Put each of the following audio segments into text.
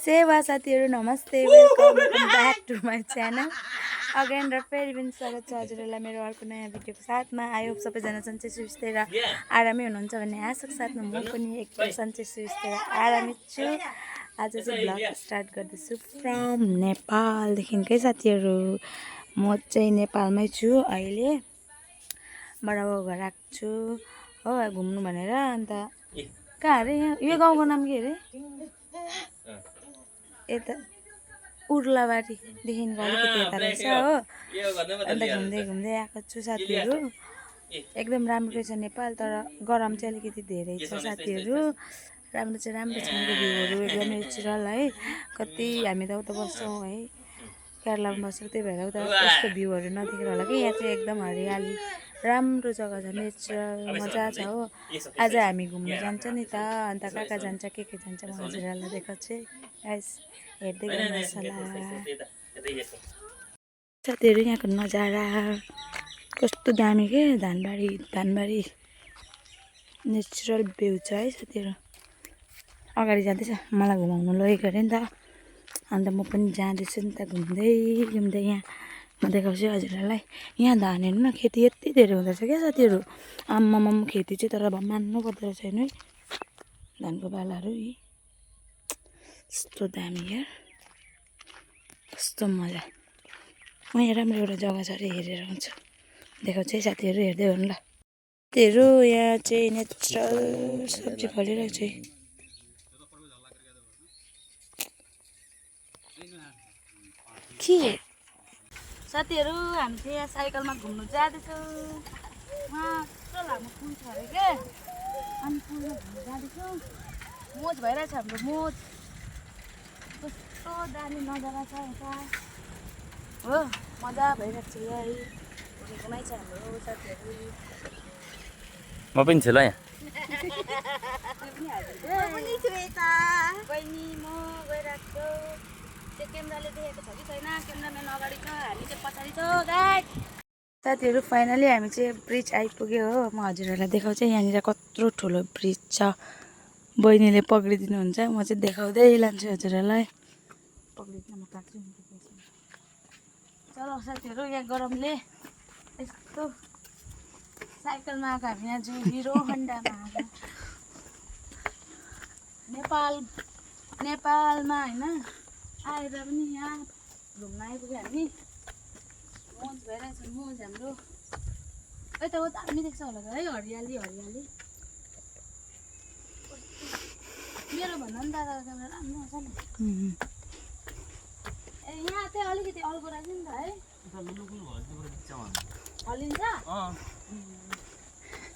सेवा साथीहरू नमस्ते, welcome back to my channel again र फेरि पनि स्वागत छ हजुरहरूलाई मेरो अर्को नयाँ भिडियोको साथमा। आई होप सबैजना सन्चै सुस्थे र आरामै हुनुहुन्छ भन्ने आशाको साथमा म पनि एकदम सन्चै सुस्थे र आरामै छु। आज चाहिँ ब्लग स्टार्ट गर्दैछु फ्रम नेपालदेखिकै साथीहरू। म चाहिँ नेपालमै छु अहिले, बडाबाउ घर आएको छु हो घुम्नु भनेर। अन्त कहाँ अरे यो गाउँको नाम के अरे? यता उर्लाबारीदेखिको अलिकति यता रहेछ हो। अन्त घुम्दै घुम्दै आएको छु साथीहरू। एकदम राम्रो छ नेपाल, तर गरम चाहिँ अलिकति धेरै छ साथीहरू। राम्रो चाहिँ राम्रो छ यहाँको भ्यूहरू एकदम नेचुरल है। कति हामी त उता बस्छौँ है, केरलामा बस्छौँ, त्यही भएर उता यस्तो भ्यूहरू नदेखेर होला कि यहाँ चाहिँ एकदम हरियाली राम्रो जग्गा छ, नेचुरल मजा छ हो। आज हामी घुम्नु जान्छ नि त, अन्त कहाँ कहाँ जान्छ के जान्छ म हजुरहरूलाई देखाउँछु गाइस, हेर्दै गर्नुहोस् होला साथीहरू। यहाँको नजारा कस्तो दामी के, धानबारी नेचुरल भ्यू छ है साथीहरू। अगाडि जाँदैछ, मलाई घुमाउनु लगेको अरे नि त, अन्त म पनि जाँदैछु नि त घुम्दै घुम्दै। यहाँ म देखाउँछु हजुरहरूलाई। यहाँ धान हेर्नु न, खेती यति धेरै हुँदैछ क्या साथीहरू। आम्माम खेती चाहिँ तर अब मान्नु पर्दो रहेछ हेर्नु है, धानको बालाहरू यी कस्तो दामी यार, कस्तो मजा। यहाँ राम्रो एउटा जग्गा छ अरे, हेरेर आउँछ देखाउँछु है साथीहरू, हेर्दै गर्नु ल साथीहरू। यहाँ चाहिँ नेचुरल सब्जी फलिरहेको छ है। के साथीहरू, हामी चाहिँ यहाँ साइकलमा घुम्नु जाँदैछौँ। उहाँ कस्तो लामो पुल छ अरे क्या, अनि पुलमा घुम्नु जाँदैछौँ। मोज भइरहेछ हाम्रो मोज, कस्तो दामी नजारा छ यता हो, मजा भइरहेको छ यहाँ घुमेकै छ हाम्रो साथीहरू। म पनि छु ल यहाँ। बहिनी म गइरहेको छु, क्यामेराले देखेको छ कि छैन, क्यामेराम्यान अगाडि छ, हामी चाहिँ पछाडि छ गाइस। साथीहरू फाइनली हामी चाहिँ ब्रिज आइपुग्यो हो। म हजुरहरूलाई देखाउँछु यहाँनिर कत्रो ठुलो ब्रिज छ। बहिनीले पक्रिदिनुहुन्छ, म चाहिँ देखाउँदै लान्छु हजुरहरूलाई। पक्रिदिनु म काट्छु नि। चलो साथीहरू, यहाँ गरमले यस्तो साइकलमा आएको हामी आज हिरो होन्डामा आएको। नेपालमा होइन आएर पनि यहाँ घुम्न आइपुग्यो हामी। मोज भइरहेछ मोज हाम्रो। यता हो दामी देख्छ होला है, हरियाली हरियाली। मेरो भन्दा पनि दादाको क्यामेरा राम्रो आउँछ नि। ए यहाँ चाहिँ अलिकति अल्गो रहेछ नि त है, हल्लिन्छ।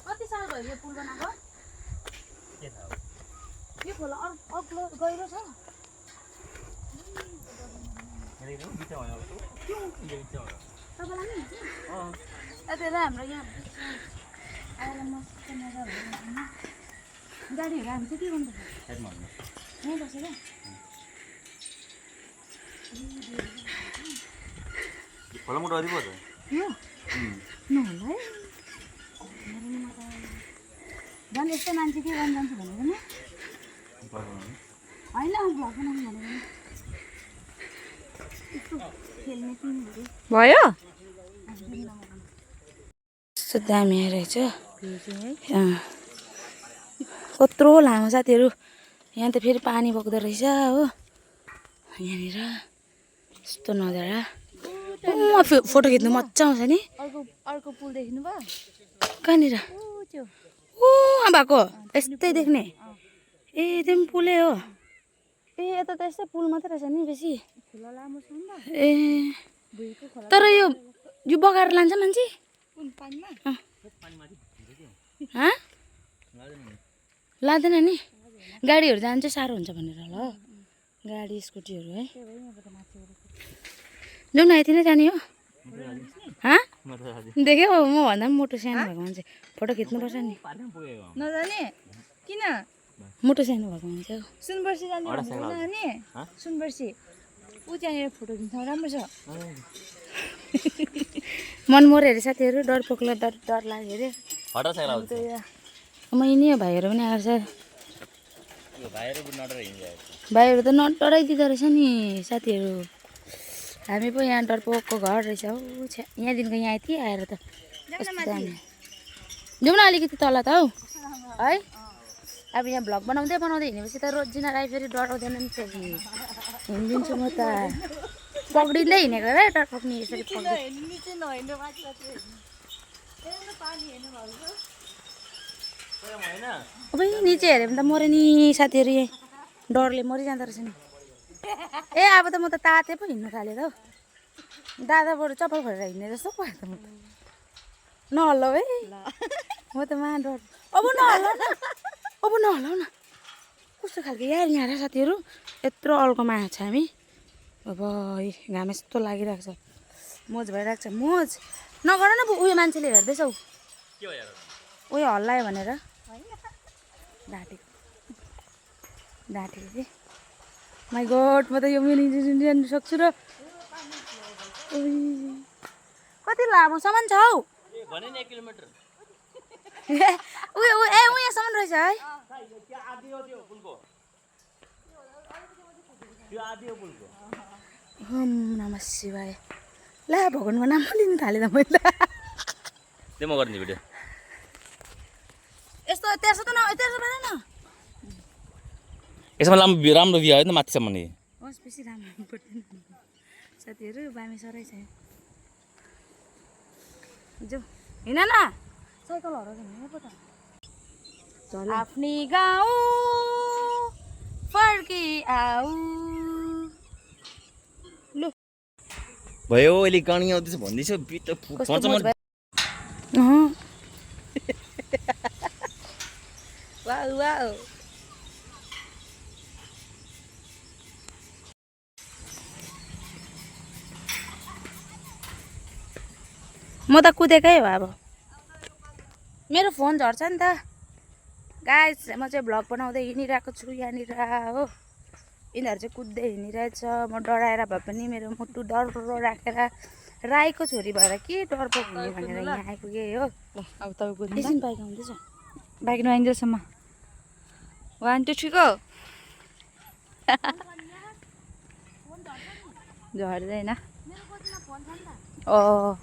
कति साल भयो यो पुल बनाएको? यो खोला अग्लो गहिरो छ। तपाईँलाई नि त्यतिखेर हाम्रो यहाँ आएर मस्त मजा भइरहेको। गाडीहरू हामी चाहिँ के गर्नुपर्छ? यहीँ बसेर यो नहोला है, झन् यस्तो मान्छे के गर्नु जान्छु भनेको नि होइन, भ्लग बनाउनु भनेको नि यस्तो खेल्ने तिमीहरू भयो। कस्तो दामी आइरहेछ, कत्रो लामो साथीहरू। यहाँ त फेरि पानी बग्दो रहेछ हो यहाँनिर, यस्तो नजारा। फोटो खिच्नु मजा आउँछ नि। अर्को पुल देख्नु भयो कहाँनिर? ओ भएको यस्तै देख्ने। ए त्यो पनि पुलै हो। ए यता त यस्तै पुल मात्रै रहेछ नि बेसी। ए तर यो बगाएर लान्छ मान्छे लाँदैन नि। गाडीहरू जानु चाहिँ साह्रो हुन्छ भनेर होला हो, गाडी स्कुटीहरू है। जाउँ न, यति नै जाने हो। देख्यो म भन्दा पनि मोटो सानो भएको मान्छे फोटो खिच्नुपर्छ नि। नजाने किन? मोटो सानो भएको मान्छे हो। सुनबर्सी जाने नि, सुनबर्सी ऊ त्यहाँनिर फोटो खिच्न राम्रो छ। मन मऱ्यो अरे साथीहरू, डर पोख्ला डर लाग्यो अरे। म यिनी भाइहरू पनि आएको छ। भाइहरू त डराइदिँदो रहेछ नि साथीहरू। हामी पो यहाँ डरपोकको घर रहेछ हौ छ्या यहाँदेखिको यहाँ यति आएर त कस्तो दामी। जाउँ न अलिकति तल त हौ है। अब यहाँ भ्लग बनाउँदै बनाउँदै हिँडेपछि त रोजिना राई फेरि डराउँदैन नि फेरि हिँडिदिन्छु म त पक्रिँदै हिँडेको र डरपोक्ने यसरी अब निचे हेऱ्यो भने त मऱ्यो नि साथीहरू यहीँ डरले मरिजाँदो रहेछ नि। ए अब त म त ताते पो हिँड्नु थालेँ त हौ दादा बरु चप्पल खोलेर हिँड्ने जस्तो पो त म त नहल्लाऊ है म त मा डर। अब नहल्लाऊ न अब नहल्लाऊ न कस्तो खालको यार यहाँ र साथीहरू यत्रो अल्कोमा आएको छ हामी। अब घाम यस्तो लागिरहेको छ मोज भइरहेको छ मोज नगर न उयो मान्छेले हेर्दैछौ उयो हल्लायो भनेर ढाँटेको ढाँटेको कि माई गड म त यो मिलिदिनु सक्छु र। कति लामोसम्म छ हौ उयो ए उयोसम्म रहेछ है। ओम नमः शिवाय ला भगवानको नाम लिनु थालेँ त मैले त्यो म गर्ने भिडियो यस्तो त्यसो त त्यसो भएन न यसमा राम्रो भ्यू आयो नि माथिसम्म नि होस् बेसी राम्रो पर्दैन साथीहरू बामी सरै छ जाऊ हिँड न साइकल हराउँछ हिँड्नु पो त आफ्नै गाउँ फर्की आऊ लु भयो अहिले गाडी आउँदैछ भन्दैछ वाउ वाउ म त कुदेकै हो अब मेरो फोन झर्छ नि त गाइस म चाहिँ भ्लग बनाउँदै हिँडिरहेको छु यहाँनिर हो यिनीहरू चाहिँ कुद्दै हिँडिरहेछ म डराएर भए पनि मेरो मुटु डर राखेर राईको छोरी भएर के डर पो हुने भनेर यहाँ आइपुगेँ हो। अब तपाईँ एकछिन बाइक आउँदैछ बाइक नआइन्जेलसम्म 1 2 3 गो झर्दैन ओ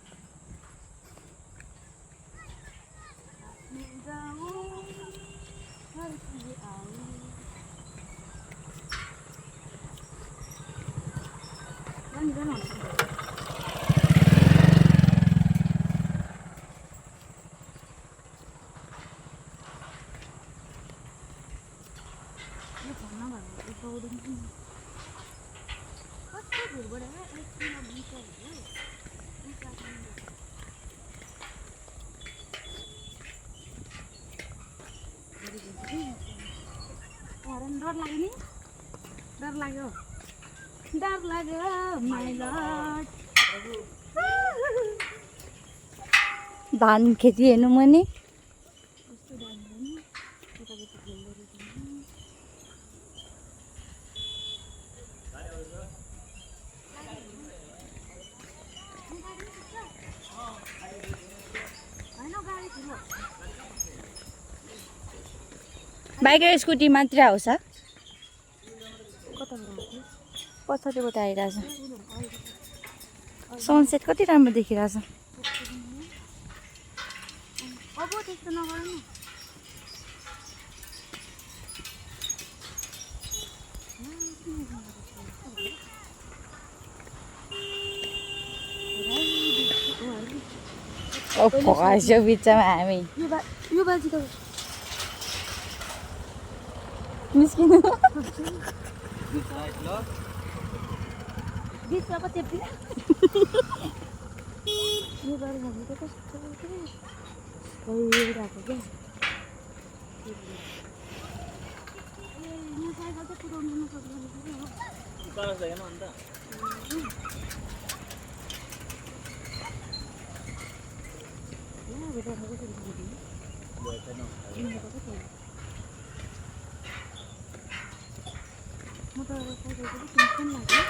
डर लाग्यो माइ लर्ड धान खेती हेर्नु मनी बाइक र स्कुटी मात्र आउँछ पछाडिबाट आइरहेछ सनसेट कति राम्रो देखिरहेछ। अब त्यस्तो नगर न फस्यो बिचमा हामी यो बाजी त निस्किनु बिचमा पो चेप्टिन यो बारी हामी त कस्तो भइरहेको क्या यहाँ साइकल चाहिँ कुदाउनु नसक्दैन म त साइकलको टेन्सन लाग्यो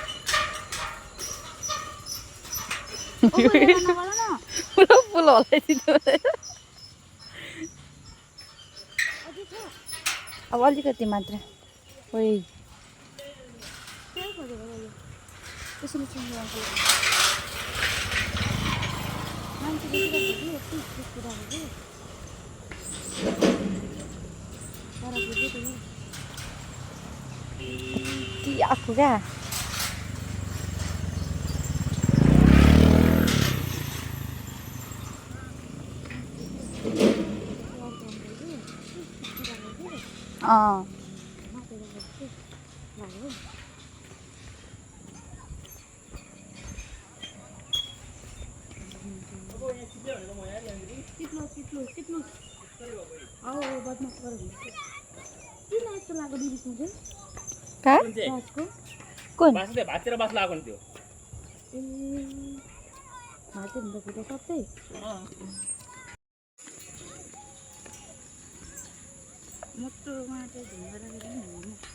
फुल हल्लाइदिनु अब अलिकति मात्र ओइ त्यसरी सुन्नु अङ्कल मान्छे देखिरहेको कि यति कुराहरू कि तर बुझ्यो कि आफू क्या कोण भातेर बास लागो नि त्यो सबै मोटो माटो झुङ्गा